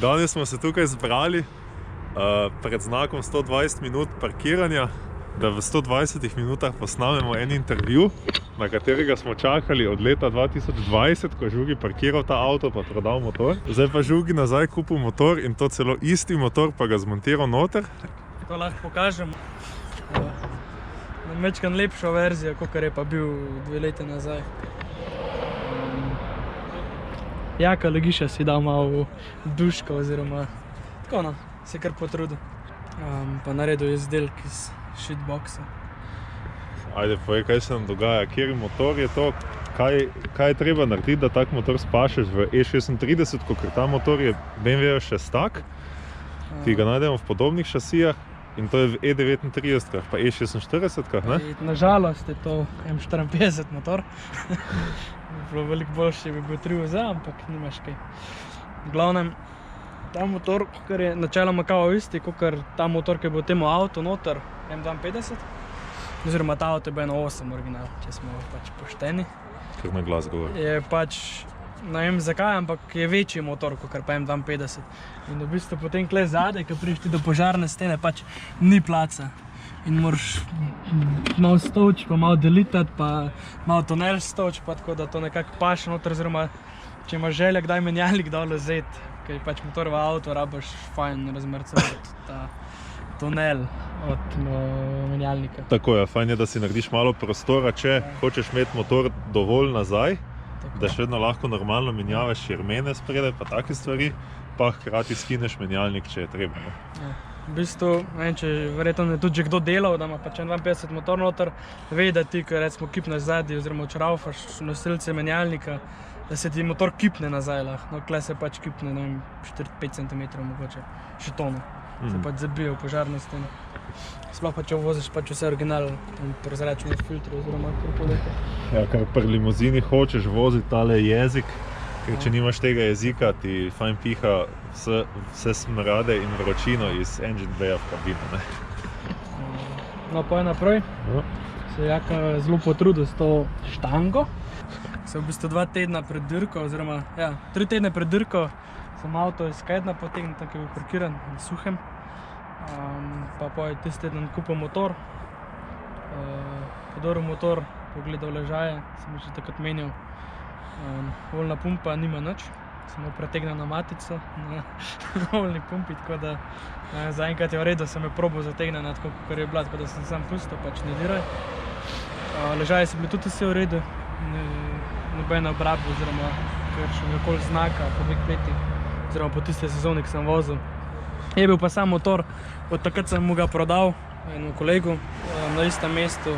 Danes smo se tukaj zbrali pred znakom 120 minut parkiranja, da v 120 minutah posnamemo en intervju, na katerega smo čakali od leta 2020, ko je Žugi parkiral ta avto pa prodal motor. Zdaj pa Žugi nazaj kupil motor in to celo isti motor, pa ga zmontiral noter. To lahko pokažem. Mečkan lepša verzija, kakor je pa bil 2 leta nazaj. Jaka Legiša si dal malo duška oziroma tako no, se kar potrudil. Pa naredil izdelek iz shitboxa. Ajde, povej, kaj se nam dogaja, kjer motor je to, kaj je treba narediti, da tak motor spašeš v E36, ker ta motor je BMW šestak, ki ga najdemo v podobnih šasijah in to je v E39, pa E46, ne? Nažalost je to M54 motor. Bilo veliko boljše bi bil 3VZ, ampak nimaš kaj. V glavnem, ta motor, kar je načeloma kao isti, kot ta motor, ki je bil temu avto noter, M52, oziroma ta avto je bil 1.8 original, če smo pač pošteni. Kar na glas govori. Je pač, ne vem zakaj, ampak je večji motor, kot pa M52. In v bistvu potem kle zadaj, ko prideš ti do požarne stene, pač ni placa. In moraš malo stovč, pa malo delitati, pa malo tunel stovč, pa tako da to nekako paše noter, oziroma če imaš želja, kdaj menjalnik dol vzeti, ker pač motor v avto rabiš fajn razmercevati ta tunel od menjalnika. Tako je, fajn je, da si narediš malo prostora, če hočeš imeti motor dovolj nazaj, da še vedno lahko normalno menjavaš širmene spredaj, pa take stvari, pa hkrati skineš menjalnik, če je treba. V bistvu, ne vem, če verjetno je tudi že kdo delal, da ima pač 52 motor noter, ve, da ti, ko recimo kipneš zadnji oziroma čraufaš nosilce menjalnika, da se ti motor kipne nazaj lahko. No, kle se pač kipne, ne vem, 4-5 cm mogoče, še tono. Se pač zabije v požarno steno. Sploh pa če voziš pač vse original, prezračni filtri oziroma korpulete. Ja, kar pri limuzini hočeš voziti tale jezik, ker če nimaš tega jezika, ti fajn piha vse smrade in vročino iz engine baya v kabino, ne? No, pa je naprej. Se je Jaka zelo potrudil s to štango. Se v bistvu 2 tedna pred dirko, oziroma, ja, 3 tedne pred dirko sem avto iz Kedna potegnil, tako je bil parkiran na suhem. Pa je tisti teden kupil motor, podoril motor, pogledal ležaje, sem že takrat menil. Oljna pumpa nima nič, samo pretegnil na matico na oljni pumpi, tako da zaenkrat je v redu, sem jo probal zategniti tako, kakor je bila, tako da sem sam pustil, pač ne diraj. Ležaje so bili tudi vse v redu, nobene obrabbe oziroma kakšnega znaka po 2 letih, oziroma po tiste sezoni, ki sem vozil. Je bil pa sam motor, od takrat sem mu ga prodal enemu kolegu na istem mestu,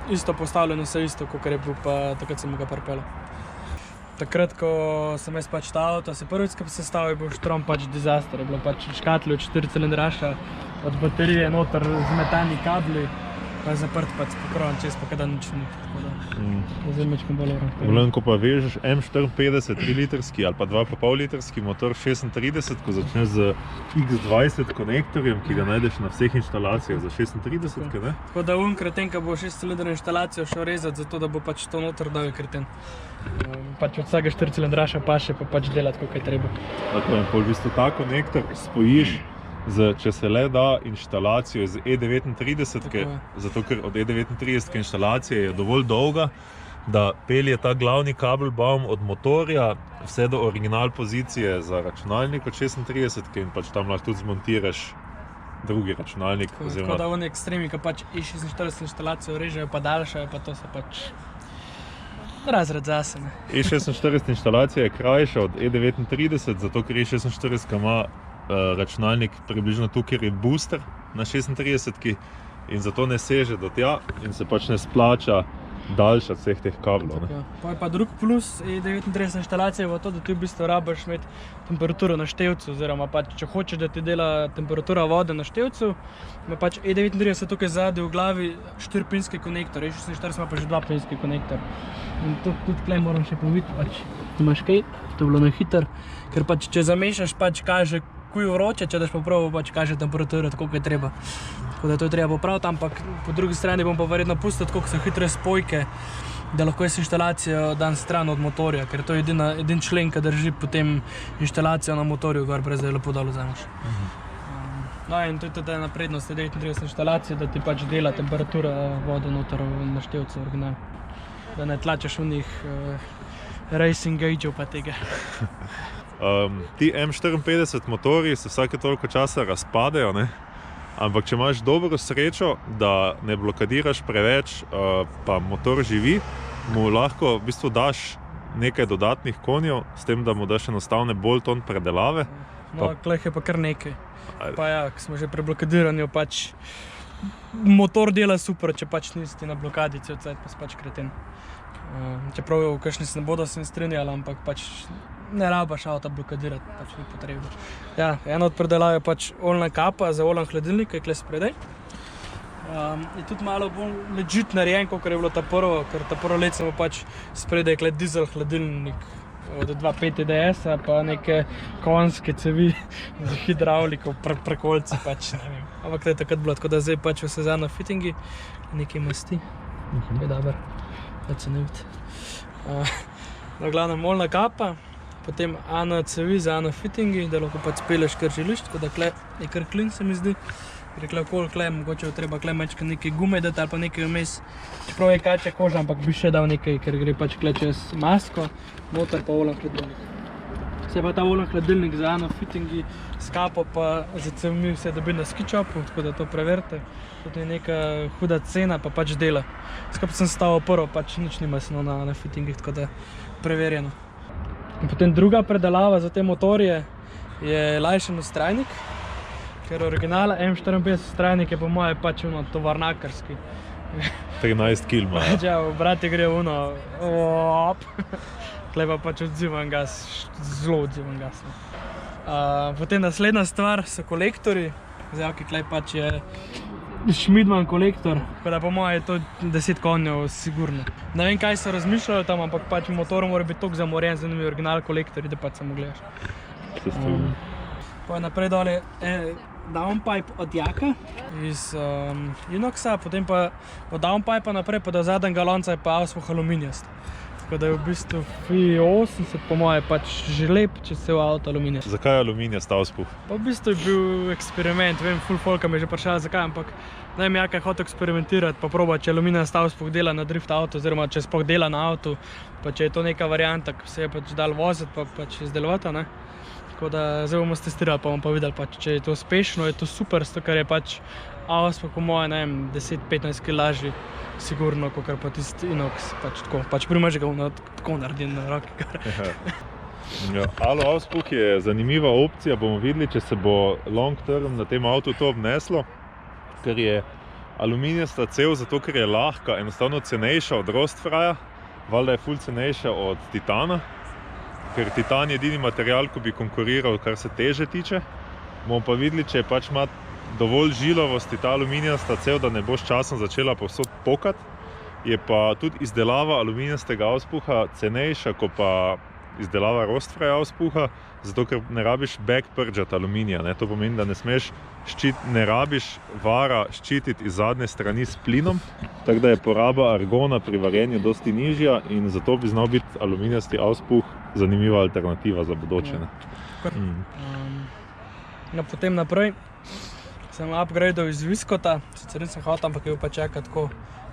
isto postavljeno, vse isto, kakor je bil pa takrat sem mu ga pripeljal. Takrat, ko sem jaz pač ta avto, se prvič sestavil, je bil štrom pač disaster, je bilo pač škatli od 4 cilindraša, od baterije noter zmetani kabli, pa je zaprt pač s pokrovom čez, pa kada nič ni, tako da je zdaj mečkam bolj uro. Vlen, ko pa vežeš M54 3-litrski ali pa 2,5-litrski motor 36, ko začneš z X20 konektorjem, ki ga najdeš na vseh inštalacijah za 36, ne? Tako da kreten, ko bo 6-cilindrno inštalacijo šel rezati, zato da bo pač to noter dal kreten. Pač od vsega 4 cilindraša paše, pa pač delati, kako je treba. Tako je, pol v bistvu ta konektor spojiš če se le da inštalacijo iz E39, zato ker od E39 inštalacije je dovolj dolga, da pelje ta glavni kabelbaum od motorja vse do original pozicije za računalnik od 36 in pač tam lahko tudi zmontiraš drugi računalnik. Tako da oni ekstremi, ki pač E46 inštalacijo režejo pa daljšajo, pa to so pač razred zase. E46 inštalacija je krajša od E39, zato ker E46 ima računalnik približno tu, kjer je booster na 36 in zato ne seže do tja in se pač ne splača daljšati vseh teh kablov. Pa je pa drug plus E39 inštalacije je to, da ti v bistvu rabiš imeti temperaturo na števcu, oziroma pač če hočeš, da ti dela temperatura vode na števcu, ima pač E39 tukaj zadaj v glavi 4-pinski konektor, E46 ima pa že 2-pinski konektor. In tudi tukaj moram še poviti, pač imaš kaj, to je bilo na hiter, ker pač če zamešaš, pač kaže kuj vroče, če daš popravo, pač kaže temperaturo tako, kot je treba. Tako da to je treba popraviti, ampak po drugi strani bom pa verjetno pustil tako, ko so hitre spojke, da lahko jaz inštalacijo dan stran od motorja, ker to je edin člen, ki drži potem inštalacijo na motorju gor, brez da je lepo dol vzameš. No in to je tudi ena prednost 39 inštalacije, da ti pač dela temperatura vode noter na števcu original. Da ne tlačeš v njih racing gauge-ov pa tega. Ti M54 motorji se vsake toliko časa razpadejo, ne? Ampak če imaš dobro srečo, da ne blokadiraš preveč, pa motor živi, mu lahko v bistvu daš nekaj dodatnih konjev, s tem, da mu daš enostavne bolt-on predelave. No, kleh je pa kar nekaj. Pa ja, ko smo že pri blokadiranju, pač motor dela super, če pač nisi na blokadi cel cajt, pa si pač kreten. Čeprav kakšni se ne bodo s tem strinjali, ampak pač ne rabaš avta blokadirati, pač ni potrebno. Ja, eno od predelav je pač oljna kapa za oljen hladilnik, ki je tukaj spredaj. Je tudi malo bolj legit narejen, kot je bilo ta prvo, ker ta prvo let smo pač spredaj dizel hladilnik od 2.5 EDS-a, pa neke konjske cevi za hidravliko, prekolce pač, ne vem. Ampak to je takrat bilo, tako da zdaj pač vse za na fittingi, nekaj masti, to je dober, da se ne vidi. Na glavnem oljna kapa, potem ana cevi za ana fittingi, da lahko pač speleš kar želiš, tako da kle je kar klin se mi zdi. Ker je okoli kle, mogoče je treba kle mečka nekaj gume dati ali pa nekaj vmes. Čeprav je kačja koža, ampak bi še dal nekaj, ker gre pač kle čez masko, noter pa oljen hladilnik. Se pa ta oljen hladilnik za ano fittingi s kapo pa za cevmi vse dobi na SkiChopu, tako da to preverite. To je neka huda cena, pa pač dela. Skupaj sem stavil prvo, pač nič nima sno na fittingih, tako da preverjeno. In potem druga predelava za te motorje je lajšen strajnik. Ker originala M54 strajnik je po moje pač tovarnakarski. 13 kg ima. Ja, v brati gre Tle pa pač odzivan gas, zelo odzivan gas. Potem naslednja stvar so kolektorji. Zdaj, tle pač je Schmidman kolektor, tako da po moje je to 10 konjev sigurno. Ne vem, kaj so razmišljali tam, ampak pač motor mora biti toliko zamorjen z enimi original kolektorji, da pač samo gledaš. Se strinjam. Pa naprej dole downpipe od jaka iz inoxa, potem pa od downpipa naprej pa do zadnjega lonca je pa auspuh aluminijast. Tako da je v bistvu FI80 po moje pač že lep, če se v avto aluminijast. Zakaj je aluminijast auspuh? Pa v bistvu je bil eksperiment, vem, ful folka me je že vprašala zakaj, ampak ne vem, jaka je hotel eksperimentirati, pa probati, če aluminijast auspuh dela na drift avto, oziroma če sploh dela na avtu, pa če je to neka varianta, ki se je pač dal voziti, pa pač izdelovati, ne. Tako da zdaj bomo testirali, pa bomo pa videli, pač, če je to uspešno, je to super, zato ker je pač auspuh po moje, ne vem, 10-15 kg lažji, sigurno, kakor pa tisti inox, pač tako, pač primaž ga tako naredim na roki. Ja, alu auspuh je zanimiva opcija, bomo videli, če se bo long term na tem avtu to obneslo, ker je aluminijasta cev, zato ker je lahka, enostavno cenejša od Rostfreja, valjda je ful cenejša od titana. Ker titan je edini material, ko bi konkuriral, kar se teže tiče. Bomo pa videli, če pač ima dovolj žilavosti ta aluminijasta cev, da ne bo s časom začela povsod pokati. Je pa tudi izdelava aluminijastega auspuha cenejša, kot pa izdelava Rostfreja auspuha, zato ker ne rabiš backpurgati aluminija. To pomeni, da ne rabiš vara ščititi iz zadnje strani s plinom, tako da je poraba argona pri varjenju dosti nižja in zato bi znal biti aluminijasti auspuh zanimiva alternativa za bodoče. Potem naprej sem upgradeal iz Viskota, sicer nisem hotel, ampak je bil pa čaka tako,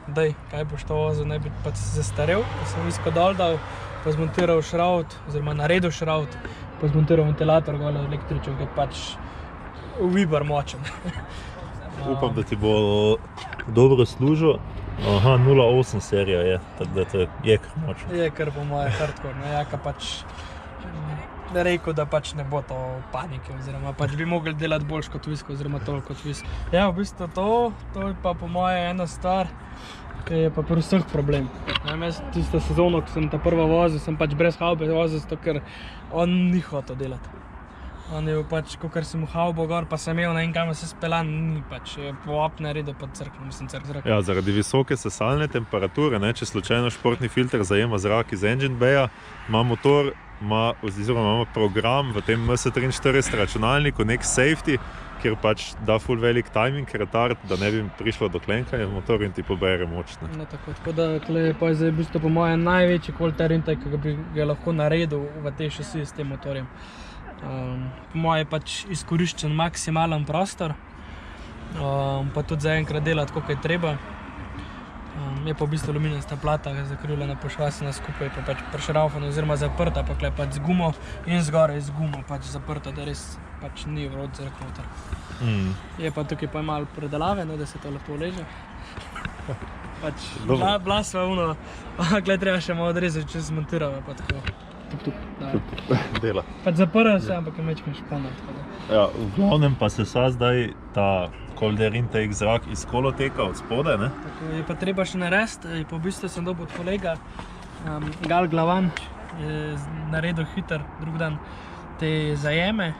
daj, kaj boš to vozil, ne bi pač zastarel. Pa sem Viskot dol dal, pa zmontiral šravt, oziroma naredil šravt, pa zmontiral ventilator gole električev, ki je pač uber močen. Upam, da ti bo dobro služil. Aha, 0.8 serija je, tako da to je kar močno. Je kar po moje hardcore, jaka pač rekel, da pač ne bo to panike, oziroma pač bi mogli delati boljš kot Visko, oziroma toliko kot Visko. Ja, v bistvu to je pa po moje ena stvar, ki je pa pri vseh problem. Jaz tisto sezono, ko sem ta prva vozil, sem pač brez havbe vozil, zato ker on ni hotel delati. On je pač, kakor sem v havbo gor, pa sem imel na en kam se speljan, ni pač, je po opne naredil pa crkno, mislim zrak. Ja, zaradi visoke sesalne temperature, če slučajno športni filter zajema zrak iz engine baya, ima motor imamo program v tem MS43 računalniku, nek safety, kjer pač da full velik timing retard, da ne bi prišlo do klenkanja v motor in ti pobere moč. No, tako da pa je zdaj v bistvu po mojem največji quarter intake, ki bi ga lahko naredil v tej šasiji s tem motorjem. Po mojem je pač izkoriščen maksimalen prostor, pa tudi zaenkrat dela tako, kot je treba. Je pa v bistvu aluminijasta plata zakrivljena, pošvasena skupaj, pa pač prešraufana oziroma zaprta, pa tukaj pač z gumo in zgoraj z gumo pač zaprta, da res pač ni vrod zrak noter. Je pa tukaj pa malo predelave, no, da se to lepo leže. Pač bila sva ono, tukaj treba še malo odrezati, če zmontirava, pa tako. Dela. Pač zaprla se, ampak je mečkaj špona. Ja, v glavnem pa se zdaj ta colder intake zrak iz koloteka od spodaj, ne? Tako je pa treba še narediti, pa v bistvu sem dobil od kolega Gal Glavan, je naredil hiter drug dan te zajeme.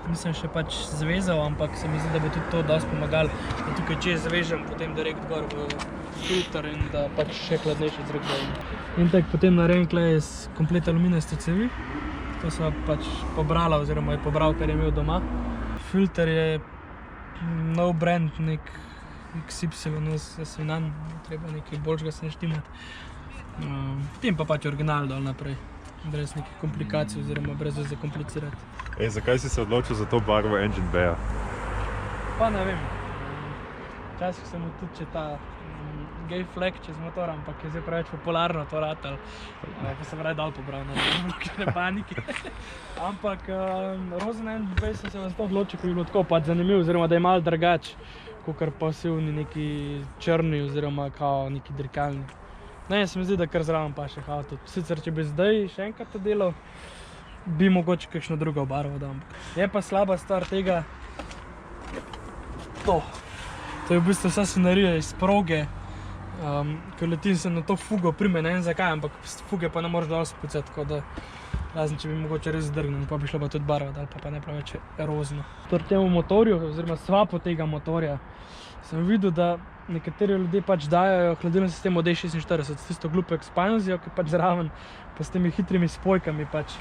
Nisem še pač zvezal, ampak se mi zdi, da bo tudi to dosti pomagalo, da tukaj čez zavežem, potem direkt gor v filter in da pač še hladnejši zrak dajem. Intake potem naredim tukaj iz komplet aluminijaste cevi. To sva pač pobrala, oziroma je pobral, kar je imel doma. Filter je nov brand, nek XY, Svinan, treba nekaj boljšega se naštimati. Potem pa pač original dol naprej, brez nekih komplikacij oziroma brez zakomplicirati. Zakaj si se odločil za to barvo Engine Bay-a? Pa ne vem. Včasih sem mu tudi ta gay flag čez motor, ampak je zdaj preveč popularno to ratalo. Pa sem raje dal pobral, ne panike. Ampak rozen Engine Bay sem se za to odločil, ker je bilo tako pač zanimiv, oziroma da je malo drugač, kakor pasivni neki črni oziroma kao neki drikalni. Ne, se mi zdi, da kar zraven paše avto. Sicer, če bi zdaj še enkrat to delal, bi mogoče kakšno drugo barvo dal. Je pa slaba stvar tega to. To je v bistvu vsa scenarija iz proge, ker letim se na to fugo prime, ne vem zakaj, ampak fuge pa ne moreš dol spucati, tako da razen, če bi mogoče res zdrgnil, pa bi šla pa tudi barva dal, pa ne preveč erozno. Temu motorju, oziroma svapu tega motorja, sem videl, da nekateri ljudje pač dajajo hladilni sistem od E46 s tisto glupo ekspanzijo, ki pač zraven, pa s temi hitrimi spojkami pač.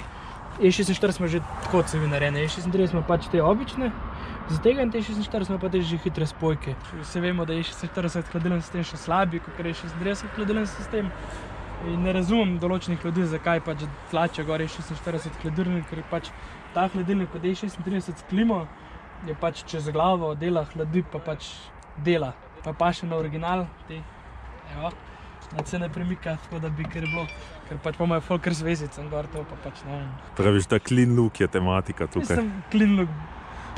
E46 smo že tako cevi narejene, E36 smo pač te obične, za tega in te E46 smo pa te že hitre spojke. Vsi vemo, da je E46 hladilni sistem še slabiji, kot je E36 hladilni sistem. In ne razumem določenih ljudi, zakaj pač tlačijo gor E46 hladilnik, ker pač ta hladilnik od E36 s klimo je pač čez glavo, dela hladi, pa pač dela. Pa paše na original, evo, se ne premika, tako da bi kar bilo, ker pač pa imajo folk kar zvezicem gor, to pa pač ne vem. Praviš, da clean look je tematika tukaj. Mislim, clean look,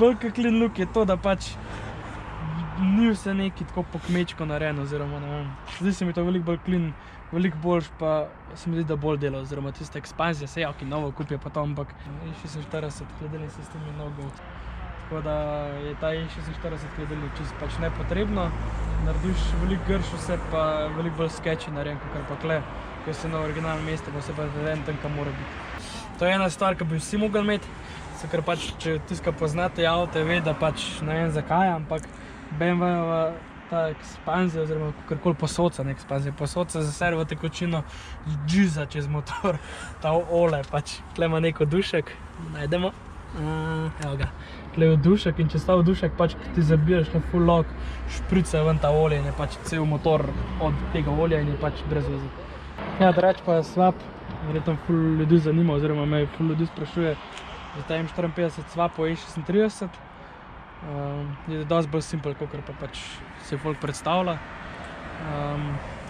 bolj clean look je to, da pač ni vse neki tako po kmečko narejeno, oziroma ne vem. Zdi se mi to veliko bolj clean, veliko boljš, pa se mi zdi, da bolj dela, oziroma tista ekspanzija, se ki novo kupijo pa to, ampak E46 hladilni sistem je no go. Tako da je ta E46 hladilnik čisto pač nepotrebno. Narediš veliko grš vse, pa veliko bolj sketchy narejen, kakor pa kle, ker si na originalnem mestu, pa se pa veden tam, kam mora biti. To je ena stvar, ki bi vsi mogli imeti, ker pač, če tiska poznate avto, ve, da pač ne vem zakaj, ampak BMW-ova ta ekspanzija, oziroma kakorkoli posodca, ne ekspanzija, posodca za servo tekočino džiza čez motor, ta ole, pač, tle ima neko dušek, najdemo. Evo ga, tle je dušek in če stav dušek, pač ti zabiješ na full lock, šprica ven ta olje in je pač cel motor od tega olja in je pač brez veze. Ja, drugače pa swap, verjetno full ljudi zanima, oziroma me full ljudi sprašuje za ta M54 swap po E36. Je dosti bolj simpel, kakor pa pač se folk predstavlja.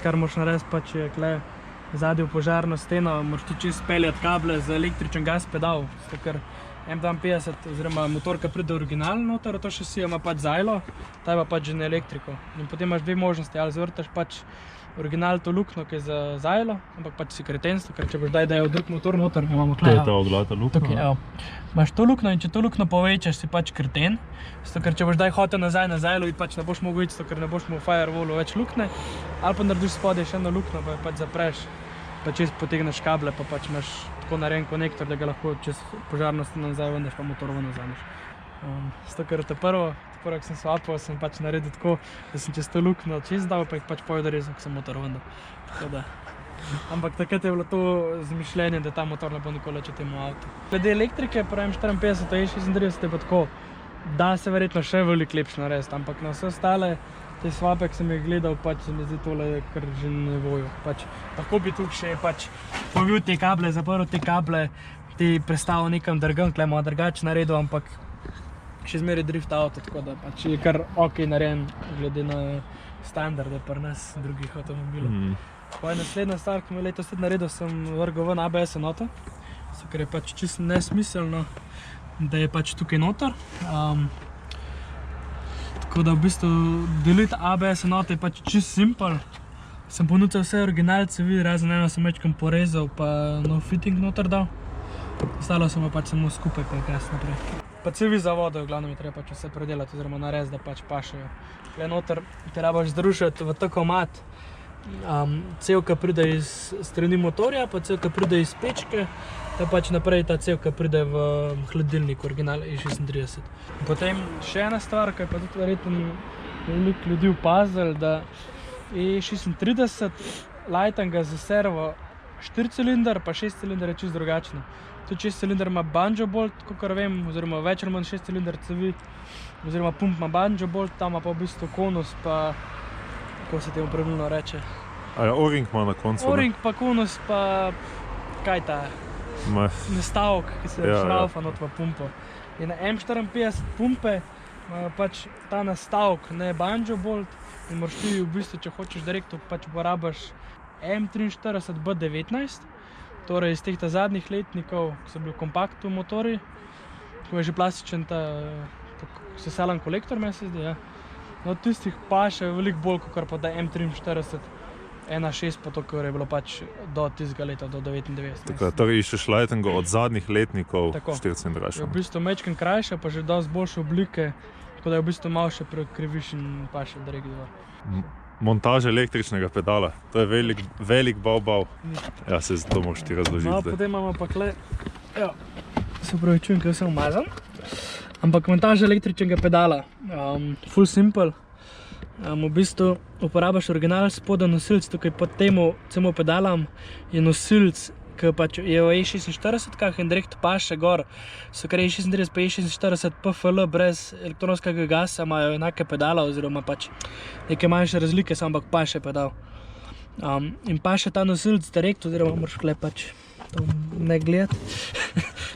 Kar moraš narediti pač je kle zadnji v požarno steno, moraš ti čist speljati kable za električen gas pedal, zato ker M52, oziroma motor, ki pride original noter, to šasija ima pač zajlo, ta ima pač že na elektriko. In potem imaš dve možnosti, ali zavrtaš pač original to lukno, ki je za zajlo, ampak pač si kretenstvo, ker če boš dajal drug motor noter, imamo To je ta oglata lukno. Tukaj, evo. Imaš to lukno in če to lukno povečaš, si pač kreten, zato ker če boš hotel nazaj na zajlo, pač ne boš mogel iti, zato ker ne boš mu v firewallu več lukne, ali pa narediš spodaj še eno lukno, pa pač zapreš, pa čez potegneš kable, pa pač imaš tako narejen konektor, da ga lahko čez požarno steno nazaj vendaš, pa motor ven vzameš. Zato ker prvo, ko sem swapal, sem pač naredil tako, da sem čez to lukno čez dal, pa jih pač pojedel rezal, ko sem motor vendal. Tako da, Ampak takrat je bilo to zmišljenje, da ta motor ne bo nikoli več v tem avtu. Glede elektrike, pravim 54, E36 je pa tako, da se verjetno še veliko lepše narediti, ampak na vse ostale te svape, ki sem jih gledal, pač se mi zdi tole kar že nevojo. Pač, lahko bi tukaj še pač povil te kable, zaprl te kable, ti prestavil nekam drgam, tle malo drugače naredil, ampak še zmeraj drift avto, tako da pač je kar ok narejen glede na standarde pri nas drugih avtomobilov. Pa je naslednja stvar, ki mi je letos tudi naredil, sem vrgel ven ABS enoto, ker je pač čisto nesmiselno, da je pač tukaj noter. Tako da v bistvu deliti ABS enote je pač čisto simpel. Sem ponudil vse original cevi, razen eno sem večkrat porezal pa nov fitting noter dal. Ostalo sem pač samo skupaj pa gas naprej. Pa cevi za vodo, v glavnem je treba pač vse predelati oziroma narediti, da pač pašejo. Tle noter te rabaš združiti v ta komat. Cevka pride iz strani motorja, pa cevka pride iz pečke, da pač naprej ta cevka pride v hladilnik, original E36. Potem še ena stvar, ki je pa tudi verjetno veliko ljudi opazili, da E36 lajtam ga za servo 4-cilinder, pa 6-cilinder je čisto drugačno. Tudi 6-cilinder ima banjo bolt, kakor vem, oziroma več ali manj 6-cilinder cevi, oziroma pump ima banjo bolt, tam ima pa v bistvu konus, pa kako se temu pravilno reče. O-ring ima na koncu. O-ring pa konus pa kaj ta nastavek, ki se šraufa not v pumpo. In na M54 pumpe ima pač ta nastavek, ne banjo bolt, in moraš ti v bistvu, če hočeš direktno, pač uporabiš M43 B19, torej iz teh zadnjih letnikov, ki so bili kompaktni motori, ko je že plastičen ta sesalan kolektor, meni se zdi, ja. No, tistih pa še veliko bolj, kot pa da M43 1.6, pa to, kar je bilo pač do tistega leta, do 99. Tako, torej iščeš lajtengo od zadnjih letnikov 4-cilindraša. Je v bistvu mečken krajša, pa že dosti boljše oblike, tako da je v bistvu malo še prekriviš in pa še direkt dva. Montaža električnega pedala, to je velik bav. Ja, se to moraš ti razložiti zdaj. No, potem imamo pa kle, evo, se upravičujem, ker sem umazan, ampak montaža električnega pedala, full simple. V bistvu uporabaš original spodaj nosilc, tukaj pod temu cemo pedalam je nosilc, ki pač je v E46-kah in direkt paše gor. So kar E36 pa E46 PFL brez elektronskega gasa imajo enake pedala oziroma pač neke manjše razlike, samo ampak paše pedal. In paše ta nosilc direkt, oziroma moraš kle pač to ne gledati.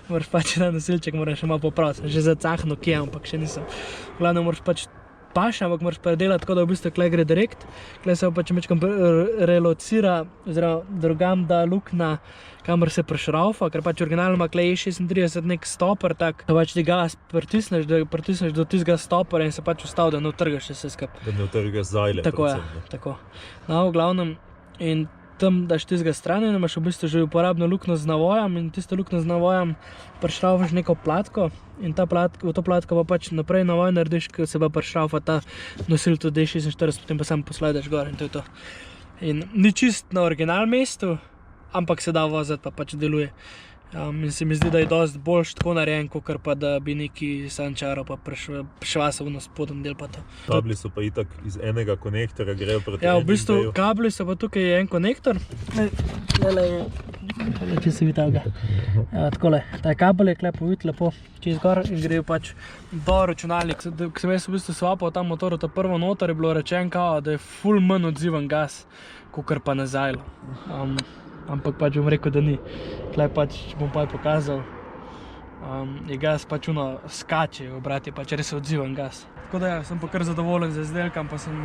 Moraš pač ta nosilček moraš še malo popraviti, sem že zacahno kje, ampak še nisem. Glavno moraš pač paše, ampak moraš predelati tako, da v bistvu kle gre direkt. Kle se pač mečkam relocira, oziroma drugam da lukna, kamor se prešraufa, ker pač originalno ima kle E36 nek stoper, tak, da pač ti gas pritisneš do tistega stopera in se pač ustavi, da ne utrgaš vse skupaj. Da ne utrgaš zajle. Tako je, tako. No, v glavnem, in tam daš tistega stran in imaš v bistvu že uporabno lukno z navojem in tisto lukno z navojem prešraufaš neko platko in v to platko pa pač naprej navoj narediš, ko se pa prešraufa ta nosil tudi E46, potem pa sam poslediš gor in to je to. In ni čist na original mestu, ampak se da voziti, pa pač deluje. In se mi zdi, da je dosti boljš tako narejen, kakor pa da bi neki sančaro pa prešvasal na spodnji del pa to. Kabli so pa itak iz enega konektorja, grejo proti ja, v bistvu kabli so pa tukaj je en konektor. Tole je, če se vidi ga. Takole, ta kabel je kle povit lepo čez gor in grejo pač do računalnik. Ko sem jaz v bistvu svapal ta motor, ta prvo notor je bilo rečen kao, da je ful manj odziven gas, kakor pa nazaj. Ampak pač bom rekel, da ni. Tle pač, če bom pa pokazal, je gas pač skače, obrat je pač res odziven gas. Tako da ja, sem pa kar zadovoljen z izdelkom, pa sem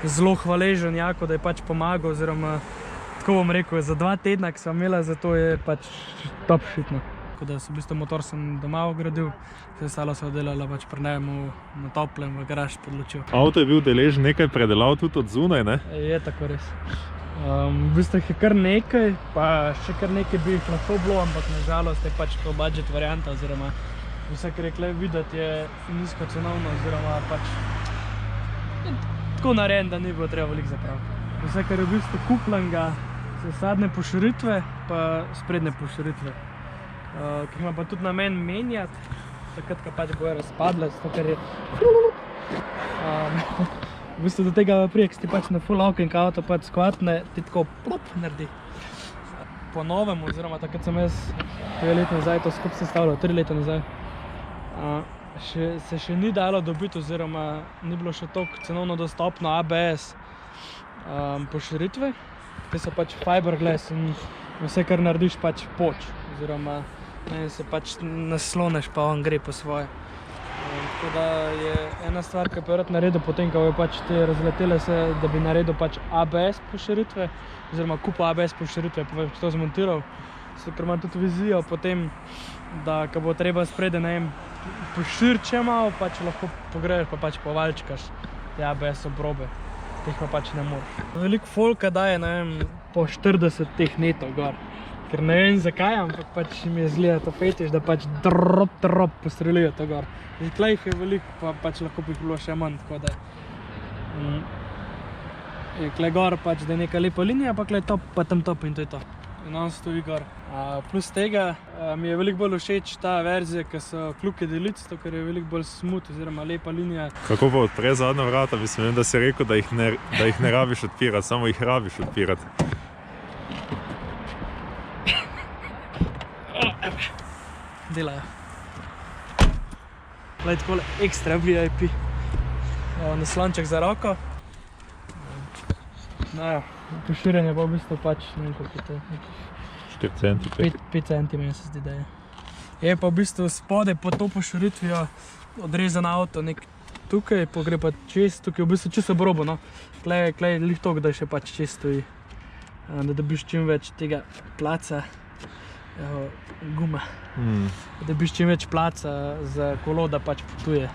zelo hvaležen Jako, da je pač pomagal, oziroma tako bom rekel, za 2 tedna, ki sem imela, zato je pač top shitno. Tako da v bistvu motor sem doma ogradil, vse ostalo sem delala pač pri njemu na toplem v garaž pod lučjo. Avto je bil deležen nekaj predelav tudi od zunaj, ne? Je tako res. V bistvu je kar nekaj, pa še kar nekaj bi jih lahko bilo, ampak nažalost je pač to budget varianta, oziroma vse, kar je kle videti, je nizko cenovno, oziroma pač tako narejen, da ni bilo treba veliko zapraviti. Vse, kar je v bistvu kupljenega, so zadnje poširitve, pa sprednje poširitve, ki ima pa tudi namen menjati, takrat, ko pač bojo razpadle, zato ker je v bistvu do tega prije, ko si ti pač na full awking avto pač skvatne, ti tako plop naredi. po novem, oziroma takrat sem jaz 2 leta nazaj to skupaj sestavljal, 3 leta nazaj, se še ni dalo dobiti, oziroma ni bilo še toliko cenovno dostopno ABS poširitve. Te so pač fiberglass in vse, kar narediš, pač poč, oziroma se pač nasloneš, pa on gre po svoje. Tako da je ena stvar, ki bi rad naredil potem, ko je pač te razletele se, da bi naredil pač ABS poširitve, oziroma kupo ABS poširitve, pa bi to zmontiral. Ker imam tudi vizijo potem, da ko bo treba sprede, ne vem, poširče malo, pač lahko pogreješ, pa pač povalčkaš te ABS obrobe. Teh pa pač ne moreš. Veliko folka daje, ne vem, po 40 teh netov gor. Ker ne vem zakaj, ampak pač mi je zgleda to fetiš, da pač drop postrelijo to gor. Tukaj jih je veliko, pa pač lahko bi bilo še manj, tako da je tukaj gor pač, da je neka lepa linija, pa tukaj top, pa tam top in to je to. In on stoji gor. Plus tega mi je veliko bolj všeč ta verzija, ki so kljuke delic, to ker je veliko bolj smooth, oziroma lepa linija. Kako pa odpre zadnja vrata? Mislim, da si rekel, da jih ne rabiš odpirati, samo jih rabiš odpirati. Delajo. Glej, takole ekstra VIP. Naslonček za roko. Poširjanje pa v bistvu pač, ne vem koliko je to. 4 cm. 5 cm se zdi, da je. Je pa v bistvu spode pod to poširitvijo odrezan avto nek tukaj, pa gre pa čez, tukaj v bistvu čisto obrobo, no. Klej je lih toliko, da še pač čez stoji. Da dobiš čim več tega placa, gume. Da dobiš čim več placa za kolo, da pač potuje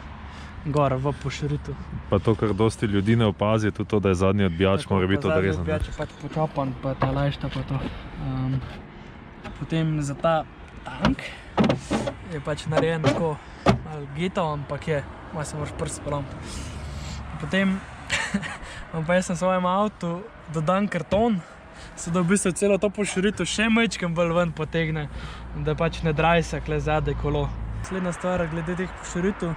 gor v poširitev. Pa to, kar dosti ljudi ne opazi, je tudi to, da je zadnji odbijač mora biti odrezan. Zadnji odbijač je pač počopan, pa ta lajšta pa to. Potem za ta tank je pač narejen tako malo geto, ampak je, malo se moraš prst polomiti. Potem pa jaz na svojem avtu dodan karton, se da v bistvu celo to poširitev še majčkam bolj ven potegne, da pač ne drajsa kle zadaj kolo. Naslednja stvar glede teh poširitev,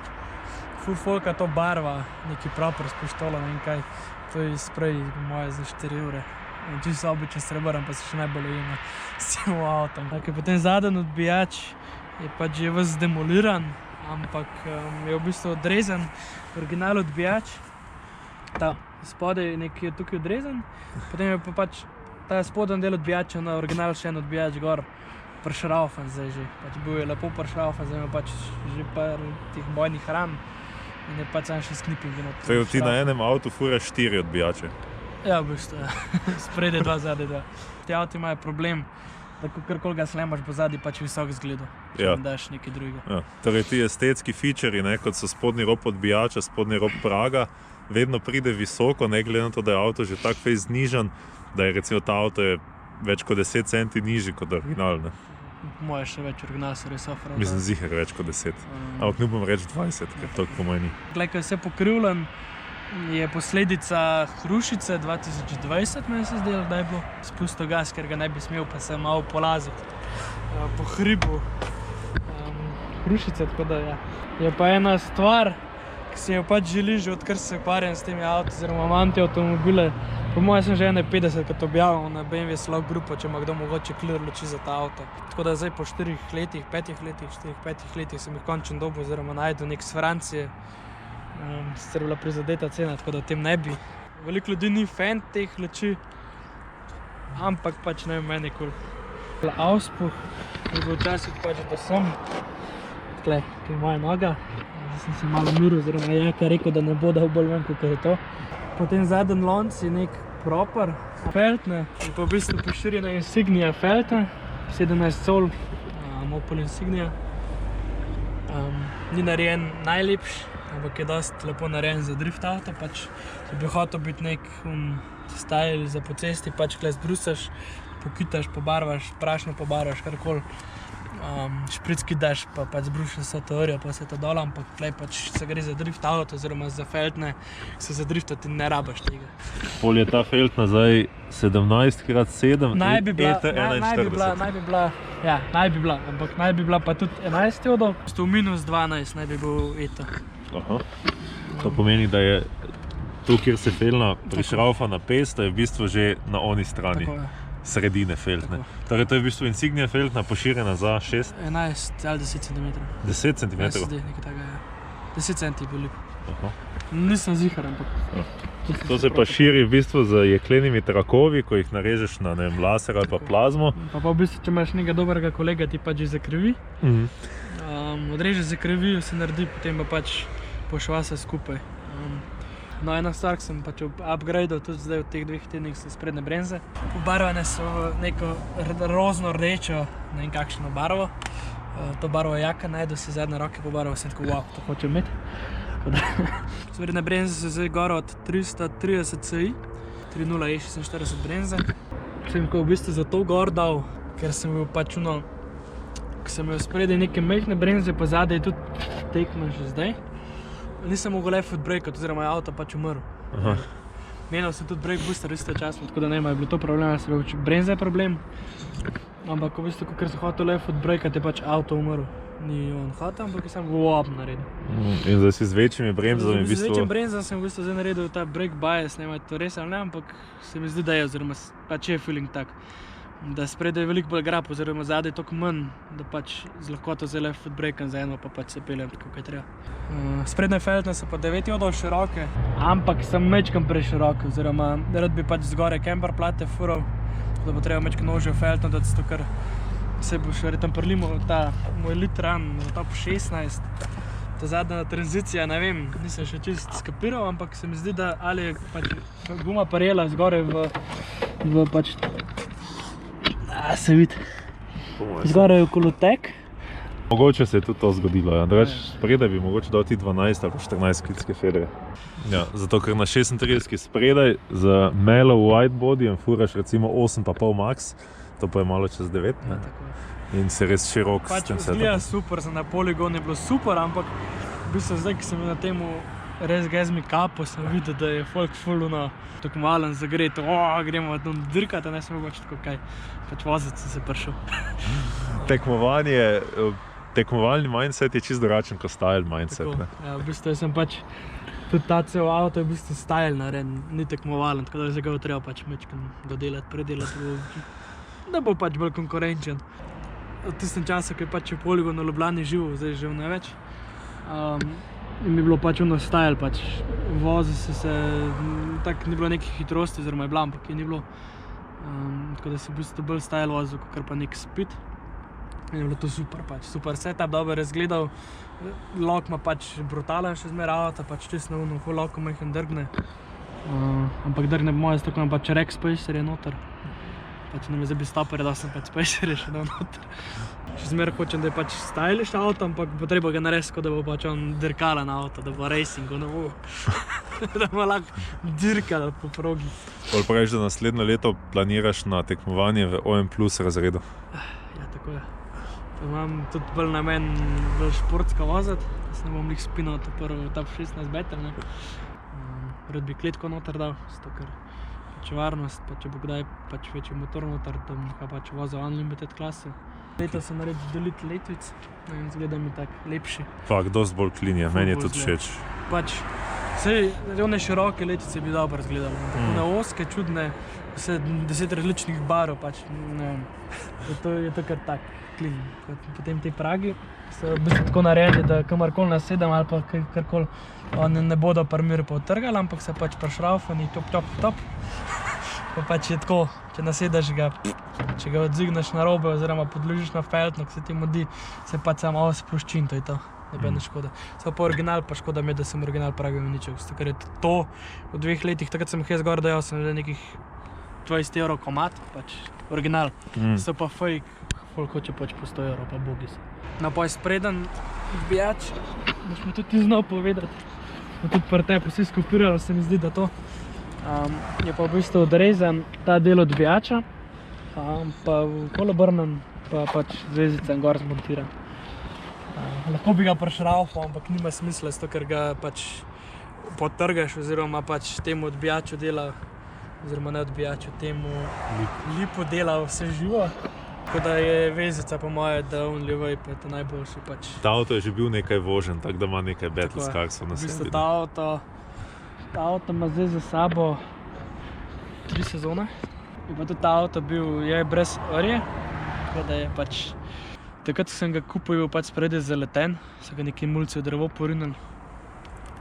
ful folka to barva, neki proper s pištolo, ne vem kaj, to je sprej moje za 4 evre. Čisto običen srebrn, pa se še najbolj ujema s tem avtom. Potem zadnji odbijač je pač že ves demoliran, ampak je v bistvu odrezan original odbijač. Ta spodaj je tukaj odrezan, potem je pa pač ta spodnji del odbijača na original še en odbijač gor pršraufen zdaj že. Pač bil je lepo pršraufen, zdaj ima pač že par teh bojnih ran in je pač samo še s knipingi not. Torej ti na enem avtu furaš 4 odbijače? Ja, v bistvu, ja. Spredaj 2, zadaj 2. Ti avti imajo problem, da karkoli ga slemaš bo zadaj pač visok zgledu, če ne daš nekaj drugega. Ja. Torej ti estetski featurji, kot so spodnji rob odbijača, spodnji rob praga, vedno pride visoko, ne glede na to, da je avto že tak fejs znižan, da je recimo ta avto je več kot 10 centi nižji kot original, ne? Moje še več original so res ofra. Mislim, ziher več kot 10. Ampak ne bom reči 20, ker toliko po meni. Glej, ko je vse pokrivljen, je posledica Hrušice 2020, meni se zdelo, da je bilo spustil gas, ker ga ne bi smel, pa se malo polazil po hribu Hrušice, tako da ja. Je pa ena stvar, ki si jo pač želi že odkar se ukvarjam s temi avti, oziroma imam te avtomobile. Po mojem sem že 51 kot objavil na BMW Slog grupo, če ima kdo mogoče clear luči za ta avto. Tako da zdaj po 4 letih, 5 letih sem jih končno dobil, oziroma najdel nek s Francije. Sicer je bila prizadeta cena, tako da o tem ne bi. Veliko ljudi ni fan teh luči, ampak pač ne vem, meni je kul. Auspuh je bil včasih pač do sem. Tukaj je moja noga. Zdaj sem se malo umiril, oziroma Jaka rekel, da ne bo dal bolj ven, kot je to. Potem zadnji lonc je nek proper feltne, je pa v bistvu poširjena Insignia feltne, 17 col, Opel Insignia. Ni narejen najlepši, ampak je dosti lepo narejen za drift avto, pač če bi hotel biti nek style za po cesti, pač kle zbrusaš, pokitaš, pobarvaš, prašno pobarvaš, karkoli. Špricki daš, pa pač zbrušiš vso teorijo, pa se to dol, ampak tlej pač se gre za drift avto, oziroma za feltne, se za driftati ne rabaš tega. Pol je ta feltna zdaj 17x7 naj bi bila, ampak naj bi bila pa tudi 11 jodov, minus 12 naj bi bil eto. Aha. To pomeni, da je tu, kjer se felna prišraufa na pest, je v bistvu že na oni strani. Tako je. sredine feltne. Torej, to je v bistvu Insignia feltna, poširjena za 6? 11 ali 10 cm. 10 cm? Ja, nekaj takega, ja. 10 cm je veliko. Nisem zihar, ampak... To se pa širi v bistvu z jeklenimi trakovi, ko jih narežeš na laser ali pa plazmo. Pa v bistvu, če imaš nekega dobrega kolega, ti pač že zakrivi. Odrežeš zakrivi, se naredi, potem pa pač pošva se skupaj. No, ena stvar, ki sem pač upgradeal tudi zdaj v teh 2 tednih, so sprednje bremze. Pobarvane so v neko rozno-rdečo, ne vem kakšno barvo. To barvo jaka najdu si zadnje roke pobarval, sem tako, wow, to hočem imeti. Sprednje bremze so zdaj gor od 330 CI, 3.0 E46 bremze. Sem v bistvu za to gor dal, ker sem bil pač ko sem imel spredaj neke mehne bremze, pa zadaj tudi tekmem že zdaj. Nisem mogel le foot breakat, oziroma je avto pač umrl. Menil sem tudi brake booster isto časno, tako da ne je bilo to problem, da se pač bremze je problem. Ampak v bistvu, ker sem hotel le foot breakat, je pač avto umrl. Ni on hotel, ampak je sam wop naredil. In zdaj si z večjimi bremzami v bistvu... Z večjim bremzam sem v bistvu zdaj naredil ta brake bias, ne vem, to res ali ne, ampak se mi zdi, da je, oziroma pač je feeling tak. Da spredaj je veliko bolj grab, oziroma zadaj je toliko manj, da pač z lahkoto zdaj le foot breakam za eno, pa pač se peljem tako, kaj treba. Sprednje feltne so pa 9 jodov široke, ampak sem mečkam preširoke, oziroma rad bi pač zgore camper plate fural, da bo treba mečkam nožjo feltno, da zato, ker se bo še verjetno prlimo ta moj litran v top 16. Ta zadnja tranzicija, ne vem, nisem še čist skapiral, ampak se mi zdi, da ali je pač guma parela zgore v pač... se vidi. Zgoraj je okolo tek. Mogoče se je tudi to zgodilo, ja. Drugač, spredaj bi mogoče dal ti 12 ali 14 klitske fedre. Ja, zato ker na 36 spredaj z mellow widebodyjem furaš recimo 8,5 max, to pa je malo čez 9, ne? Ja, tako je. In se res širok s tem setom. Izgleda super, za na poligon je bilo super, ampak v bistvu zdaj, ki sem na temu res gezmi kapo, sem videl, da je folk full tako malen zagret, gremo dirkat, a ne sem pač tako kaj, pač voziti sem se prišel. Tekmovalni mindset je čisto drugačen kot style mindset, ne? Ja, v bistvu sem pač, tudi ta cel avto je v bistvu style narejen, ni tekmovalen, tako da ga bo treba pač mečkam dodelati, predelati, da bo pač bolj konkurenčen. V tistem času, ko je pač v poligonu v Ljubljani živel, zdaj živel največ, in mi je bilo pač style, pač vozil se, tako ni bilo nekih hitrosti, oziroma je bila, ampak je ni bilo. Tako da si v bistvu bolj style vozil, kakor pa nek speed. In je bilo to super, pač super setup, dobro razgledal. Lok ima pač brutalen še zmer avto, pač čisto na full loko mehen drgne. Ampak drgne po moje, tako pač rack spacer je noter. Pač ne me zdaj bi stopere, da sem pač spacer še dal noter. Še zmer hočem, da je pač stylish avto, ampak bo treba ga narediti, da bo pač on dirkalen avto, da bo racing, da bo lahko dirkal po progi. Pol praviš, da naslednje leto planiraš na tekmovanje v OM Plus razredu? Ja, tako je. Imam tudi bolj namen bolj športsko voziti, da se ne bom jih spinal to prvo top 16 battle, ne. Rad bi kletko noter dal, zato ker pač varnost, pa če bo kdaj pač večji motor noter, da bom pač vozil unlimited klase. Leto sem naredil deliti letvic in zgleda mi tak lepši. Fak, dosti bolj clean je, meni je tudi všeč. Pač, sej, one široke letvice bi dobro zgledali, tako na oske, čudne, vse 10 različnih barov, pač, ne vem, je to kar tak clean. Potem te pragi so v bistvu tako narejeni, da kamorkoli nasedem ali pa karkoli, oni ne bodo parmir potrgali, ampak se pač prašraufani, top. Pa pač je tako, če nasedaš ga, če ga odzigneš na robe oziroma podložiš na feltno, ko se ti mudi, se pač samo spuščin, to je to, nebene škoda. Samo pa original, pa škoda mi je, da sem original pragil ničel, ker je to v 2 letih, takrat sem jaz gor dajal, sem nekih 20 € komad, pač original. So pa fake, folk hoče pač po 100 €, pa bogi se. No, pa je spreden odbijač, boš mi tudi ti znal povedati. Smo tudi pri tebi vsi skopirali, se mi zdi, da to. Je pa v bistvu odrezan ta del odbijača, pa kolobrnen, pa pač zvezicem gor zmontiran. Lahko bi ga prišraufal, ampak nima smisla, zato ker ga pač potrgaš, oziroma pač temu odbijaču dela, oziroma ne odbijaču, temu lipu dela vse živo. Tako da je vezica po moje, da only way pa je to najboljši pač. Ta avto je že bil nekaj vožen, tako da ima nekaj battle scarsov na sebi. V bistvu ta avto ima zdaj za sabo 3 sezone. je pa tudi ta avto je brez orje, tako da je pač, takrat, ko sem ga kupil, je bil pač spredaj zaleten, so ga neki mulci v drevo porinili,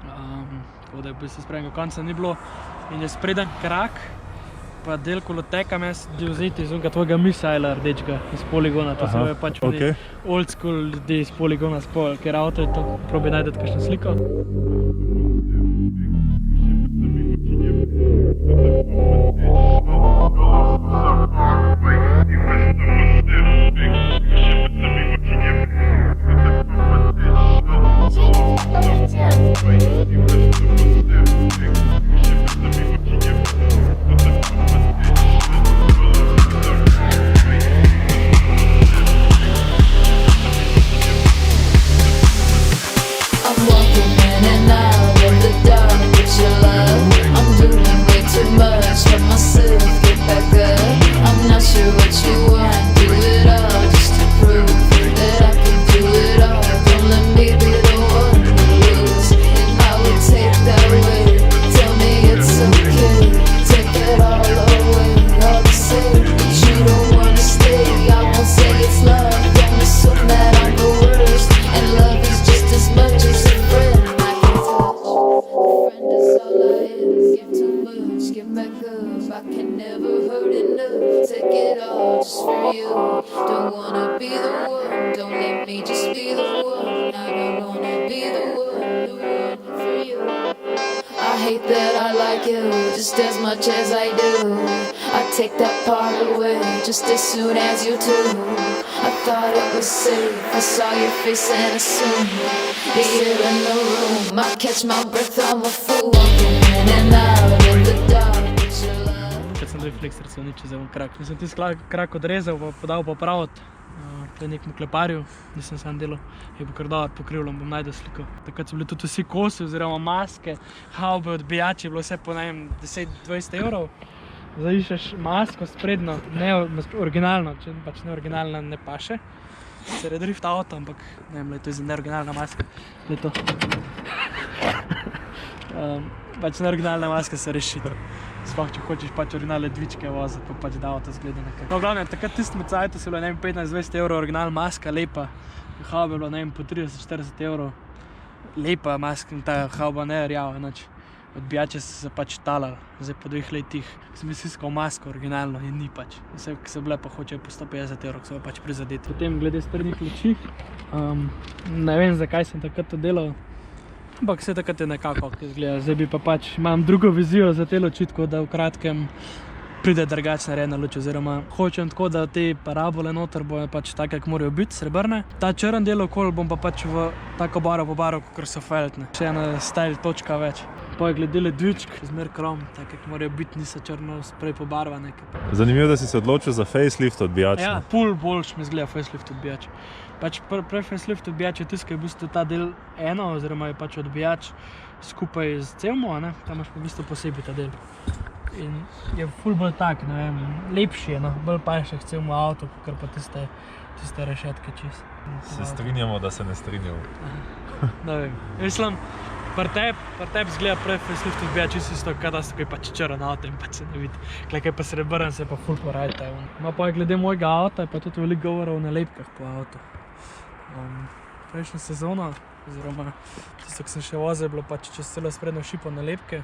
tako da je v bistvu sprednjega konca ni bilo in je spreden krak, pa del koloteka jaz bil vzeti iz onega tvojega Misaela rdečega iz poligona, to se je pač old school ljudi iz poligona spol, ker avto je to, probi najdeti kakšno sliko. Just as much as I do, I take that part away just as soon as you do. I thought it was safe, I saw your face and assumed you're in the room. I catch my breath, I'm a fool, walking in and out of the dark with your love. Kad sem reflektor, se nič za krak. Nisem tisti krak odrezal, pa podal popraviti nekemu kleparju, nisem sam delal, je pa kar dobar pokrivljam, bom najdel sliko. Takrat so bili tudi vsi kosi oziroma maske, haube, odbijači, je bilo vse po 10-20 evrov. Zdaj iščeš masko sprednjo, ne originalno, če pač ne originalna ne paše. Se je drift avto, ampak ne vem, to je za neoriginalna maska. To. Pač neoriginalna maska se reši. Sploh, če hočeš pač originalne dvičke voziti, pa pač da avto zgleda nekaj. No, glavno, takrat tistem cajtu se bilo 15-20 evrov originalna maska, lepa. Haube je bilo, po 30-40 evrov. Lepa maska in ta hauba ne rjava, nič. Odbijače so se pač talali, zdaj po 2 letih. Sem iskal masko originalno in ni pač. Vse, ki so bile pa hočejo po 150 evrov, so pač prizadeti. Potem glede sprednjih luči, ne vem, zakaj sem takrat to delal. Ampak vse takrat je nekako, ki izgleda. Zdaj bi pa pač, imam drugo vizijo za te luči, tako da v kratkem pride drugačna narejena luč, oziroma hočem tako, da te parabole noter bojo pač take, kako morajo biti, srebrne. Ta črn del okoli bom pa pač v tako barvo, kakor so feltne. Še ena style točka več. Pa je glede ledvičk, zmer krom, take, kako morajo biti, niso črno sprej pobarvane. Zanimivo, da si se odločil za facelift odbijač. Ja, pol boljš mi izgleda facelift odbijač. Pač prej facelift odbijač je tisto, ki je v bistvu ta del eno, oziroma je pač odbijač skupaj z celmo, tam imaš pa v bistvu posebej ta del. In je ful bolj tak, ne vem, lepši je, bolj paše k celmu avto, kakor pa tiste rešetke čist. Se strinjamo, da se ne strinjamo. Ne vem, mislim, pri tebi zgleda prej facelift odbijač isto, kada so kaj pač črn avto in pač se ne vidi. Kaj pa srebrn se pa ful porajta. No pa glede mojega avta je pa tudi veliko govora o nalepkah po avtu. Prejšnjo sezono, oziroma tisto, ko sem še vozil, je bilo pač čez celo sprednjo šipo nalepke.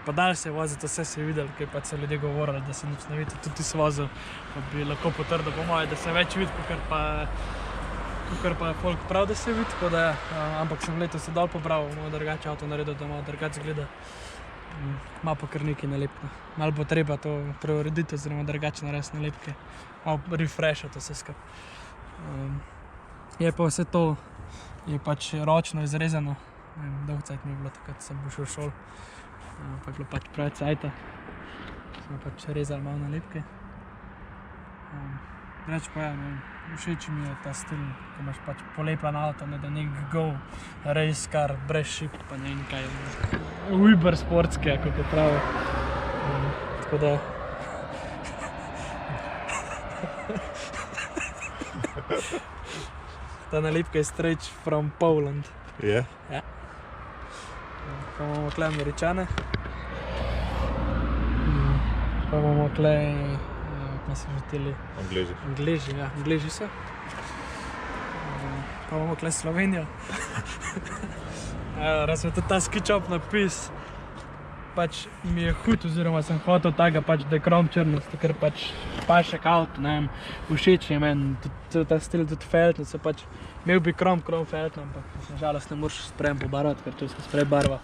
Pa dalj se je voziti, vse se je videl, ker pač so ljudje govorili, da se nič ne vidi. Tudi ti si vozil, pa bi lahko potrdil po moje, da se več vidi, kakor pa folk prav, da se vidi. Tako da, ampak sem letos se dol pobral, malo drugače avto naredil, da malo drugače zgleda. Malo pa kar nekaj nalepno. Malo bo treba to preurediti, oziroma drugače narediti nalepke. Malo refreshati vse skupaj. Je pa vse to, je pač ročno izrezano. Dolg cajt mi je bilo takrat, sem bil šel v šol. Pa je bilo pač pravi cajta. Smo pač rezali malo nalepke. Reč pa ja, všeč mi je ta stil, ko imaš pač polepljen avto, da nek go, race car, brez šip, pa ne vem kaj. Uber sportske, kako pravi. Tako da... Ta nalepka je straight from Poland. Je? Ja. Pa imamo tukaj Američane. Pa imamo tukaj, kaj so že teli? Angleži so. Pa imamo tukaj Slovenijo. Raz je tudi ta SketchUp napis, pač mi je hud, oziroma sem hotel tega, pač, da je krom črnost, ker pač pašek avto, ne vem, všeč je meni, tudi ta stil, tudi feltne so pač, imel bi krom feltne, ampak na žalost ne moreš sprejem pobarvati, ker če se sprej barva,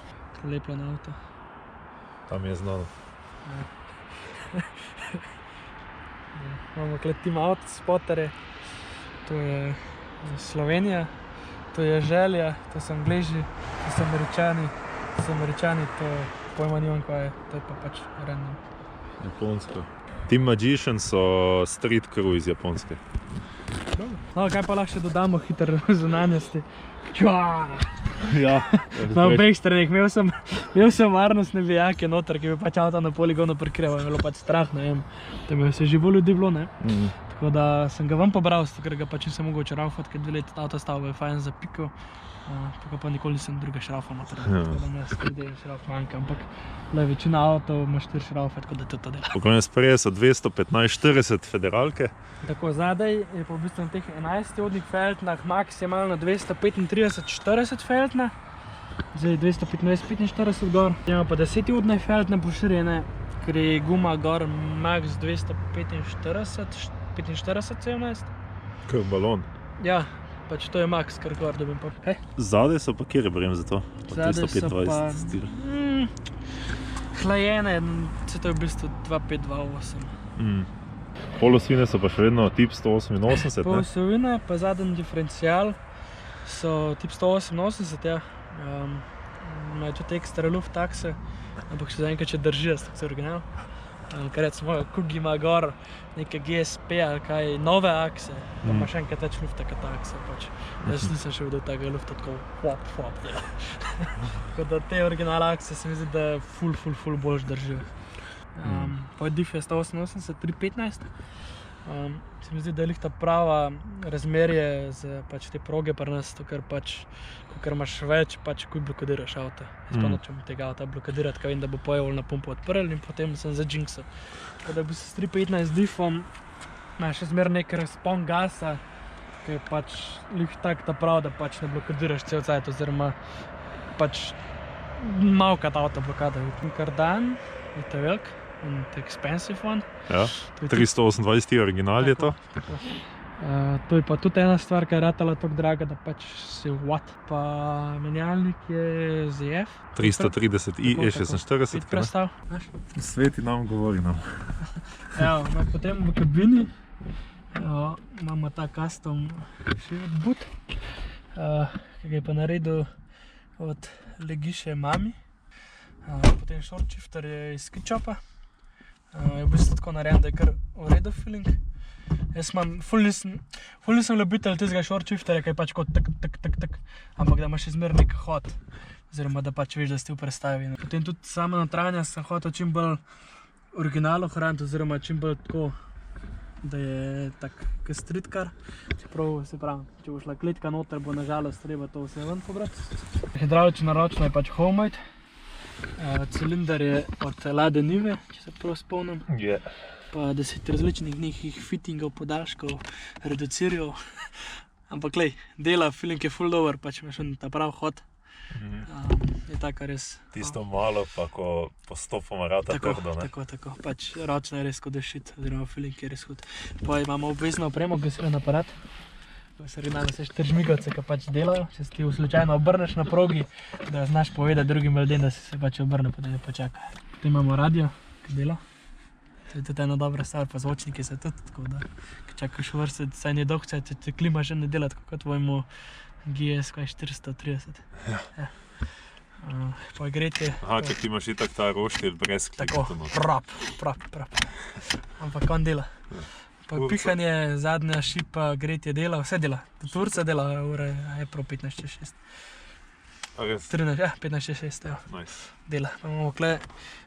lepo na avto. Tam je znano. Imamo tukaj Team Autospotere, to je Slovenija, to je Želja, to so Angleži, to so Američani, to pojma nimam kaj je, to je pa pač random. Japonska. Team Magician so street crew iz Japonske. No, kaj pa lahko še dodamo hitro zunanjosti? Ja. Na obeh stranih, imel sem varnostne vijake noter, ki bi pač avto na poligonu parkiral, je bilo pač strah, ne vem, da bi se živo ljudi bilo, ne. Tako da sem ga ven pobral, ker ga pač nisem mogel šraufati, ker 2 leta avto stavbo je fajn zapikal, pa nikoli nisem druga šraufa noter, tako da me skredi šrauf manjka, ampak večina avtov ima 4 šraufe, tako da tudi to dela. Pokojne spreje so 215-40 federalke. Tako, zadaj je pa v bistvu na teh 11-odnih feltnah maksimalno 235-40 feltna, zdaj 225-45 gor. Imamo pa 10-odne feltne poširjene, ker je guma gor max 245-17. Kaj balon. Ja, pač to je max, kar gor dobim pa. Zadaj so pa kjer brem za to? Zadaj so pa stil. Hlajene, se to je v bistvu 2.5-2.8. Polosvine so pa še vedno tip 188, ne? Polosvine pa zadnji diferencial so tip 188, ja. Imajo tudi ekstra luft akse, ampak še zaenkrat če držijo, tako se original. Ker recimo Kugi ima gor neke GSP ali kaj, nove akse, pa ima še enkrat več lufta kot akse pač. Jaz nisem še videl tega lufta tako flop dela. Tako da te original akse se mi zdi, da ful boljš držijo. Pa je diff je 188, 3.15. Se mi zdi, da je lih ta prava razmerje za pač te proge pri nas, to ker pač, ker imaš več, pač kuj blokadiraš avto. Jaz pa nočem tega avta blokadirati, ker vem, da bo pojevol na pumpo odprl in potem sem za jinxal. Tako da bi se s 3.15 diffom imaš še zmer nek razpon gasa, ki je pač lih tak ta prav, da pač ne blokadiraš cel cajt, oziroma pač malkat avto blokada. Kardan je to velik. In the expensive one. Ja, 328 original je to. To je pa tudi ena stvar, ki je ratala tako draga, da pač si watt. Pa menjalnik je ZF. 330i E46. Predstav. Sveti nam govori nam. Evo, potem v kabini imamo ta custom shift boot, ki ga je pa naredil od Legiše Mami. Potem short shifter je iz SketchUpa. Je v bistvu tako narejen, da je kar v redu feeling. Jaz imam, ful nisem ljubitelj tistega short shifterja, ki je pač kot tak, ampak da imaš izmer nek hod, oziroma da pač veš, da si v prestavi. Potem tudi sama notranja sem hotel čim bolj original ohraniti, oziroma čim bolj tako, da je tak street car. Čeprav se pravi, če bo šla kletka noter, bo nažalost treba to vse ven pobrati. Hidravlična ročna je pač homemade. Cilinder je od Lade Nive, če se prav spomnim. Pa 10 različnih nekih fittingov, podaljškov, reducirjev. Ampak lej, dela, feeling je ful dober, pač imaš ta prav hod. Je taka res... Tisto malo pa, ko postopoma rata trdo, ne? Tako, pač ročna je res kot shit, oziroma feeling je res hud. Pa imamo obvezno opremo, gasilen aparat. Se originalno se štržmigavce, ki pač delajo, če se ti slučajno obrneš na progi, da znaš povedati drugim ljudem, da si se pač obrne, potem ne počaka. Potem imamo radio, ki dela. To je tudi ena dobra stvar, pa zvočniki se tudi, tako da, ko čakaš v vrsti, saj ni dolg čas, če klima že ne dela, tako kot tvojemu GS 430. Ja. Pa je gretje. Aha, če ti imaš itak ta roštilj brez klima. Tako, prap. Ampak on dela. Pa pihanje, zadnja šipa, gretje dela, vse dela. Turca dela, ura je prav 15.6. A res? 15.6, ja. Nice. Dela. Pa imamo tukaj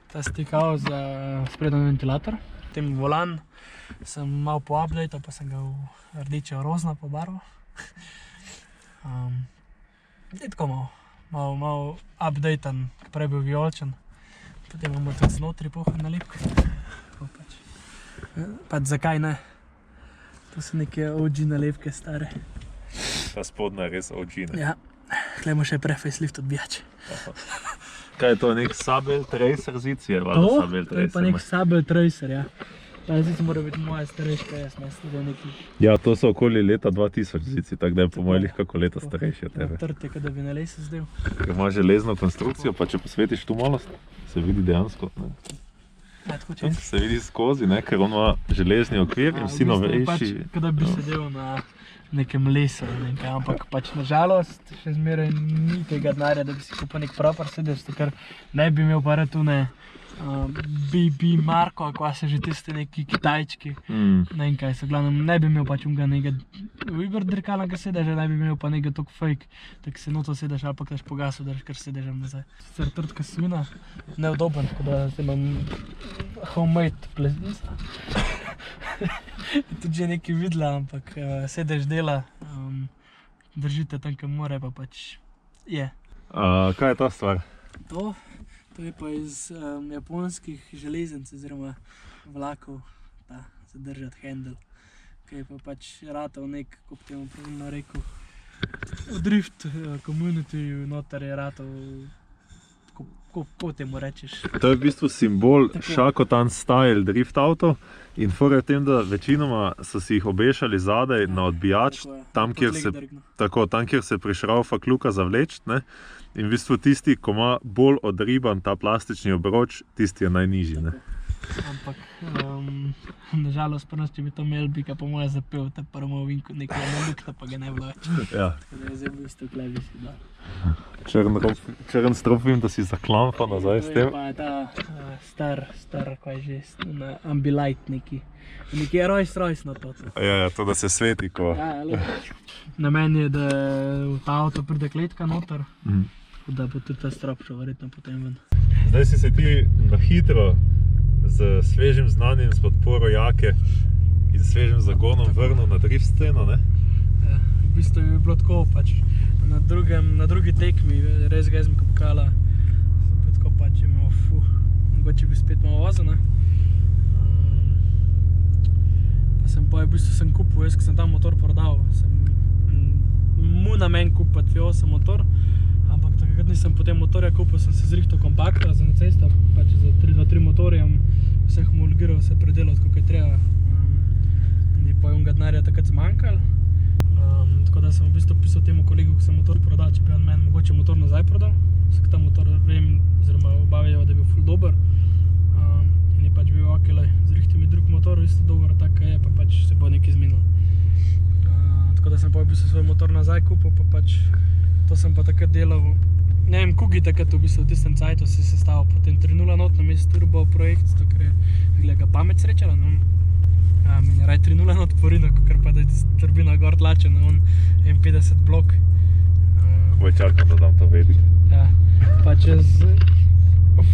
ta stikal za sprednji ventilator. Potem volan sem malo po-updateo, pa sem ga v rdečo-rozno pobarval. Je tako malo updaten, ki prej bil vijoličen. Potem imamo tudi znotri pohod nalepke. tako pač zakaj ne? To so neke OG nalepke stare. Ta spodnja je res OG, ne? Ja, klejmo še pre-facelift odbijač. Kaj je to, nek Sabel Tracer zic je? To je pa nek Sabel Tracer, ja. Ta zic mora biti moja starejška, jaz mislim, da je neki... Ja, to so okoli leta 2000 zici, tako da je po mojem kako leta starejši od tebe. Trd je, da bi na lesu zdel. Ker ima železno konstrukcijo, pa če posvetiš tu malo, se vidi dejansko, ne? Ja, tako če. Se vidi skozi, ne, ker on ima železni okvir in vsi novejši. Pač, kada bi sedel na nekem lesu, ampak pač nažalost še zmeraj ni tega denarja, da bi si kupil nek proper sedež, ker ne bi imel pa ratune BB Marko, ako se že tiste neki Kitajčki, ne vem kaj so, glavnem ne bi imel pač unga nekega drkalnega sedeža, ne bi imel pa nekega tok fake, tak se noto sedež ali pa kaš pogasil, da kar sedežem nazaj. Sicer trdka svina, neudoben, tako da imam homemade pleznica. Tudi že nekaj videla, ampak sedež dela, držite tam, kam more, pa pač je. Kaj je ta stvar? To je pa iz japonskih železnic oziroma vlakov, ta zadržati handle, ki je pa pač ratal nek, kako bi temu pravilno rekel, drift community noter je ratal, kako temu rečeš. To je v bistvu simbol Shakotan style drift auto in fora je v tem, da večinoma so si jih obešali zadaj na odbijač, tam kjer se prišraufa kljuka zavleč, ne? In v bistvu tisti, ko ima bolj odriban ta plastični obroč, tisti je najnižji, ne? Ampak, nažalost, pri nas, če bi to imel, bi ga po moje zapel, te prvo ovinku nekaj nalukta, pa ga ne bilo več. Ja. Tako da je zdaj v bistvu klej bi si dal. Črn strop vim, da si zaklampa nazaj s tem. To je pa ta star, kaj že, Ambilight neki. Neki je Rolls-Royce na to. Ja, to da se sveti, ko... Namen je, da v ta avto pride kletka noter, da bo tudi ta strop šel verjetno potem ven. Zdaj si se ti na hitro z svežim znanjem, s podporo Jake in svežim zagonom vrnil na drift sceno, ne? Ja, v bistvu je bilo tako pač na drugi tekmi, res ga jaz mi kopkala, tako pač imel, mogoče bi spet malo vozil, ne? Pa sem pa v bistvu sem kupil, jaz ko sem tam motor prodal, sem mu namen kupiti V8 motor, ampak takrat nisem potem motorja kupil, sem se zrihtal kompakta za na cesta, pač za 323 motorjem, vseh homologiral, vse predelal, tako kaj treba. In je pa unga denarja takrat zmanjkal. Tako da sem v bistvu pisal temu kolegu, ko sem motor prodal, če bi on meni mogoče motor nazaj prodal. Vsak ta motor vem, oziroma obavijo, da je bil ful dober. In je pač bil ok, zrihti mi drug motor, isto dober, tako je, pa pač se bo nekaj zmenilo. Tako da sem pa v bistvu svoj motor nazaj kupil, pa pač to sem pa takrat delal, ne vem, kugi takrat v bistvu v tistem cajtu si sestavil potem 3.0 not na mesto turbo projekt, zato ker je ga pamet srečala, no. Meni je raj 3.0 not porino, kakor pa da je turbina gor tlačena, on M50 blok. Boj čakam, da dam to vedeti. Ja, pač jaz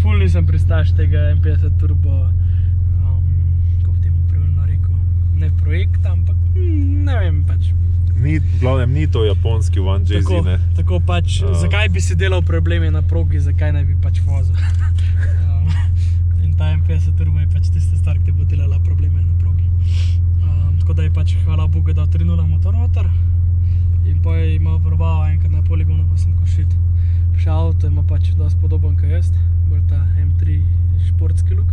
ful nisem pristaš tega M50 turbo, kako bi temu pravilno rekel, ne projekta, ampak ne vem pač. Ni to japonski 1JZ, ne? Tako pač, zakaj bi si delal probleme na progi, zakaj ne bi pač vozil. In ta M50 turbo je pač tista stvar, ki te bo delala probleme na progi. Tako da je pač, hvala Bogu, dal 3.0 motor noter. In pa je imel probava enkrat na poligonu, pa sem ko shit. Še avto ima pač dosti podoben kot jaz, bolj ta M3 športski look,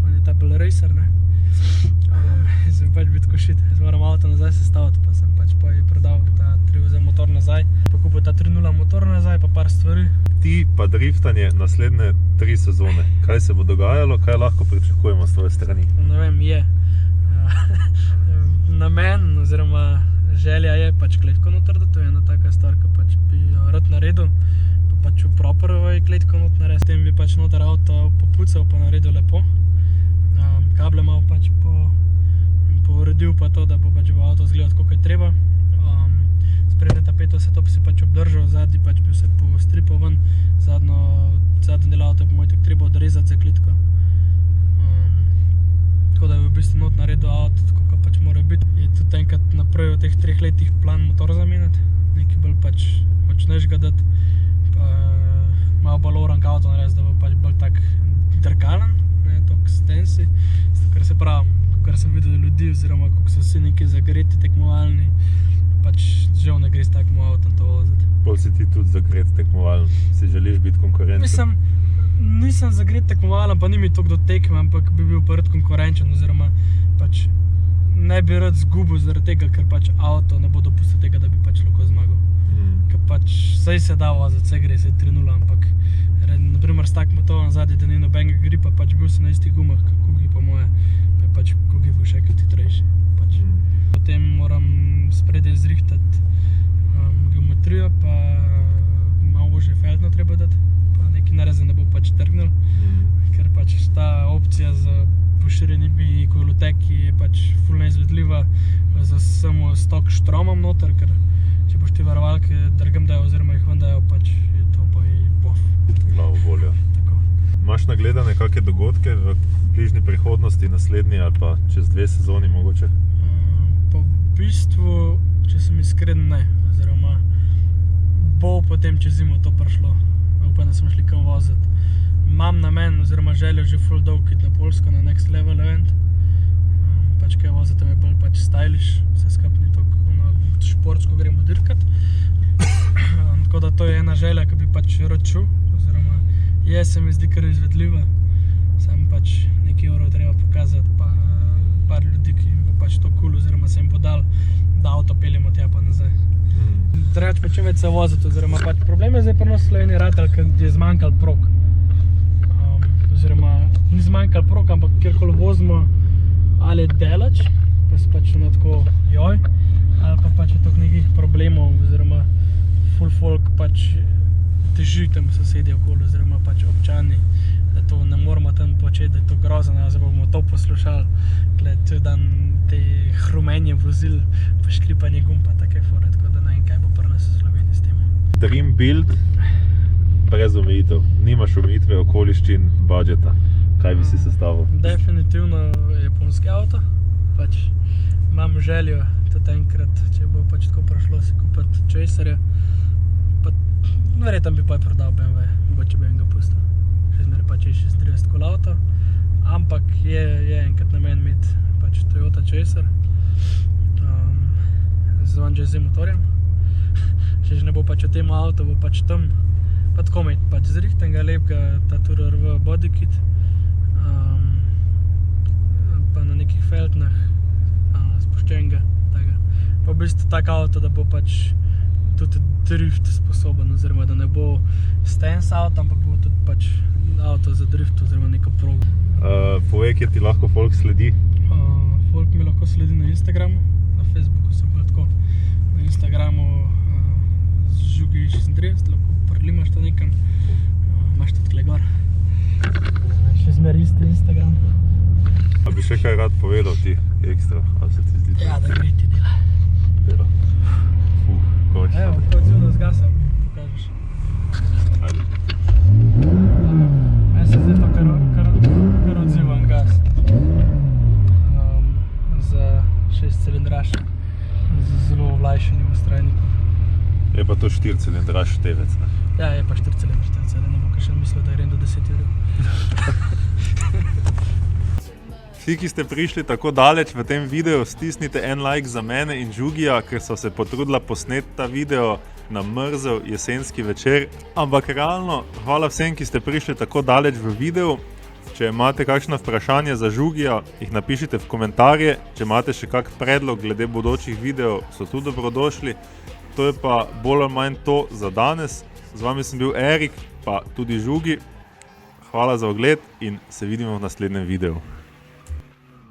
on je ta bolj racer, ne. Sem pač bil tako shit, jaz moram avto nazaj sestaviti, pa sem pač pa je prodal ta 3.0 motor nazaj, pa kupil ta 3.0 motor nazaj, pa par stvari. Ti pa driftanje naslednje 3 sezone, kaj se bo dogajalo, kaj lahko pričakujemo s tvoje strani? Ne vem, je. Namen oziroma želja je pač kletko noter, da to je ena taka stvar, ki pač bi jo rad naredil, pa pač v properovoj kletko not naredil, s tem bi pač noter avto popucal pa naredil lepo. Kable malo pač pouredil pa to, da bo pač v avto zgledal tako, kaj treba. Sprednje tapeto se to bi se pač obdržal, zadnji pač bi vse postripal ven, zadnji del avto bi moj tak treba odrezati za kletko. Tako da bi v bistvu not naredil avto, tako kot pač mora biti. Je tudi enkrat naprej v teh 3 letih plan motor zamenjati, nekaj bolj pač močnejšega dati, pa malo bolj orank avto narediti, da bo pač bolj tak drkalen. ne toliko stensi, ker se pravi, kar sem videl ljudi oziroma kako so vsi neki zagreti tekmovalni, pač žal ne greš takemu avtom to voziti. Pol si ti tudi zagret tekmovalen, si želiš biti konkurenčen? Mislim, nisem zagret tekmovalen, pa ni mi toliko do tekme, ampak bi bil pa rad konkurenčen oziroma pač ne bi rad zgubil zaradi tega, ker pač avto ne bo dopustil tega, da bi pač lahko zmagal. Ker pač saj se da voziti, saj gre, saj 3-0, ampak naprimer s tak motorom zadnji, da ni nobenega gripa, pač bil sem na istih gumah, kot Kugi po moje, pa je pač Kugi bil še kot hitrejši. Pač. Potem moram spredje zrihtati geometrijo, pa malo ožje feltno treba dati, pa neki narezen, da bo pač trgnil, ker pač ta opcija z poširjenimi koloteki je pač ful neizvedljiva za samo stok štromom noter, ker če boš ti varovalke drgem dajo oziroma jih ven dajo, pač je to pa i bof. Glavo voljo. Tako. Imaš nagledane kakšne dogodke v bližnji prihodnosti, naslednji ali pa čez 2 sezoni mogoče? Po bistvu, če sem iskren, ne, oziroma bo potem čez zimo to prišlo. Upam, da smo šli kam voziti. Imam namen oziroma željo že ful dolg iti na Poljsko na Next Level event. Pač kaj voziti tam je bolj pač stylish, vse skupaj ni toliko športsko gremo dirkat. Tako da to je ena želja, ki bi pač rad čul, oziroma se mi zdi kar izvedljiva. Sam pač nekaj evrov treba pokazati, pa par ljudi, ki bo pač to cool, oziroma se jim podal, da avto peljemo tja pa nazaj. Treba pa čim več se voziti, oziroma pač problem je zdaj pri nas v Sloveniji ratal, ker je zmanjkal prog. Oziroma, ni zmanjkal prog, ampak kjerkoli vozimo, ali je delač, pa se pač ono tako joj, ali pa pač je toliko nekih problemov, oziroma full folk pač teži tam sosedje okoli, oziroma pač občani, da to ne moramo tam početi, da je to grozno, zdaj bomo to poslušali, cel dan te hrumenje vozil, pa škripanje gum, pa take fore, tako da ne vem, kaj bo pri nas v Sloveniji s tem. Dream build brez omejitev, nimaš omejitve okoliščin, budžeta, kaj bi si sestavil? Definitivno japonski avto, pač imam željo tudi enkrat, če bo pač tako prišlo si kupiti Chaserja, pa verjetno bi pa prodal BMW, mogoče bi ga pustil. Še zmeraj pač je 36 kol avto, ampak je enkrat namen imeti pač Toyota Chaser z 1.6 motorjem. Če že ne bo pač v tem avto, bo pač tam, pa tako imeti pač zrihtenega, lepega Tatura RV bodykit, pa na nekih feltnah spuščenega, tega. Pa v bistvu tak avto, da bo pač tudi drift sposoben, oziroma da ne bo stance avto, ampak bo tudi pač avto za drift oziroma neko progo. Povej, kje ti lahko folk sledi? Folk mi lahko sledi na Instagramu, na Facebooku sem pa tako, na Instagramu z Žugi36, lahko prilimaš to nekam, imaš tudi tle gor. Še zmeraj isti Instagram. A bi še kaj rad povedal ti ekstra, ali se ti zdi to? Ja, da gre ti dela. Dela. Končno. Evo, to odzivno zgasa, pokažeš. Ajde. Meni se zdaj to kar odzivan gas. Za 6-cilindraž, z zelo vlajšenim ustrajnikom. Je pa to 4-cilindraž števec, ne? Ja, je pa 4-cilindraž števec, da ne bo kaj še mislil, da je ren do 10 ur. Vsi, ki ste prišli tako daleč v tem videu, stisnite en like za mene in Žugija, ker so se potrudila posneti ta video na mrzel jesenski večer. Ampak realno, hvala vsem, ki ste prišli tako daleč v videu. Če imate kakšno vprašanje za Žugija, jih napišite v komentarje. Če imate še kak predlog glede bodočih videov, so tudi dobrodošli. To je pa bolj ali manj to za danes. Z vami sem bil Erik, pa tudi Žugi. Hvala za ogled in se vidimo v naslednjem videu.